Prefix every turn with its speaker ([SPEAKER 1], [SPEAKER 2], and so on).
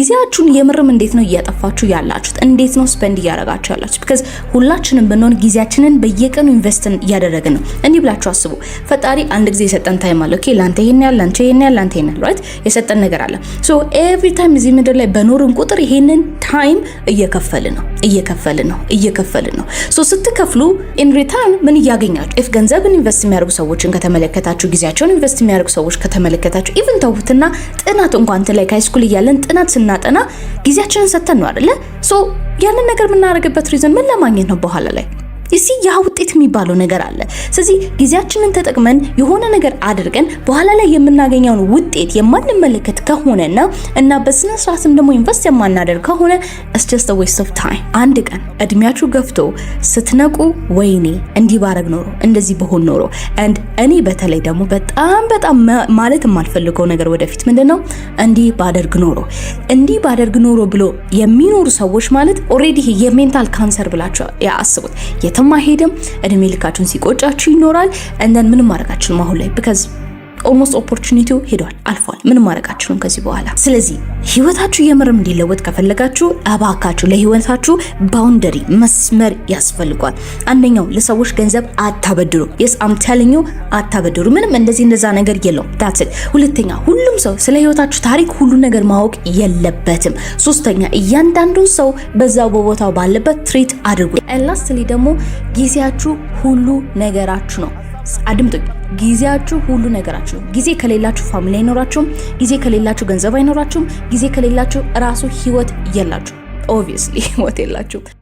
[SPEAKER 1] ጊዜያችሁን የምርም እንዴት ነው እያጠፋችሁ ያላችሁት? እንዴት ነው ስፔንድ እያደረጋችሁ ያላችሁት? because ሁላችንም ብንሆን ጊዜያችንን በየቀኑ ኢንቨስት እያደረግን ነው። እንዲህ ብላችሁ አስቡ። ፈጣሪ አንድ ጊዜ የሰጠን ታይም አለ። ኦኬ ላንተ ይሄን ያለ ላንተ ይሄን ያለ ላንተ ይሄን ያለ right የሰጠን ነገር አለ። so every time እዚህ ምድር ላይ በኖርን ቁጥር ይሄንን ታይም እየከፈልን ነው። so ስትከፍሉ in return ምን እያገኛችሁ? if ገንዘብን ኢንቨስት የሚያደርጉ ሰዎችን ከተመለከታችሁ፣ ጊዜያቸውን ኢንቨስት የሚያደርጉ ሰዎች ከተመለከታችሁ፣ even ተውትና ጥናት እንኳን ላይ ሃይስኩል እያለን ጥናት ስናጠና ጊዜያችንን ሰተን ነው አይደለ? ሶ ያንን ነገር የምናደርግበት ሪዝን ምን ለማግኘት ነው? በኋላ ላይ ያ ውጤት የሚባለው ነገር አለ። ስለዚህ ጊዜያችንን ተጠቅመን የሆነ ነገር አድርገን በኋላ ላይ የምናገኘውን ውጤት የማንመለከት ከሆነና እና በስነ ስርዓትም ደግሞ ኢንቨስት የማናደርግ ከሆነ it's just a waste of time። አንድ ቀን እድሜያችሁ ገፍቶ ስትነቁ ወይኔ እንዲህ ባረግ ኖሮ እንደዚህ በሆን ኖሮ and እኔ በተለይ ደግሞ በጣም ማለት የማልፈልገው ነገር ወደፊት ምንድነው እንዲህ ባደርግ ኖሮ ብሎ የሚኖሩ ሰዎች ማለት ኦሬዲ የሜንታል ካንሰር ብላችሁ ያስቡት። ማሄደም እድሜ ልካችሁን ሲቆጫችሁ ይኖራል and then ምንም ማድረጋችሁም አሁን ላይ because almost opportunity ሄዷል አልፏል። ምንም ማድረጋችሁም ከዚህ በኋላ። ስለዚህ ህይወታችሁ የምርም እንዲለወጥ ከፈለጋችሁ አባካችሁ ለህይወታችሁ ባውንደሪ መስመር ያስፈልጋል። አንደኛው ለሰዎች ገንዘብ አታበድሩ። yes I'm telling you አታበድሩ። ምንም እንደዛ ነገር የለውም። that's it። ሁለተኛ ሁሉም ሰው ስለ ህይወታችሁ ታሪክ ሁሉ ነገር ማወቅ የለበትም። ሶስተኛ እያንዳንዱ ሰው በዛው በቦታው ባለበት ትሪት አድርጉ። and lastly ደግሞ ጊዜያችሁ ሁሉ ነገራችሁ ነው። አድምጡኝ። ጊዜያችሁ ሁሉ ነገራችሁ ነው። ጊዜ ከሌላችሁ ፋሚሊ አይኖራችሁም። ጊዜ ከሌላችሁ ገንዘብ አይኖራችሁም። ጊዜ ከሌላችሁ ራሱ ህይወት የላችሁ። obviously ህይወት የላችሁ።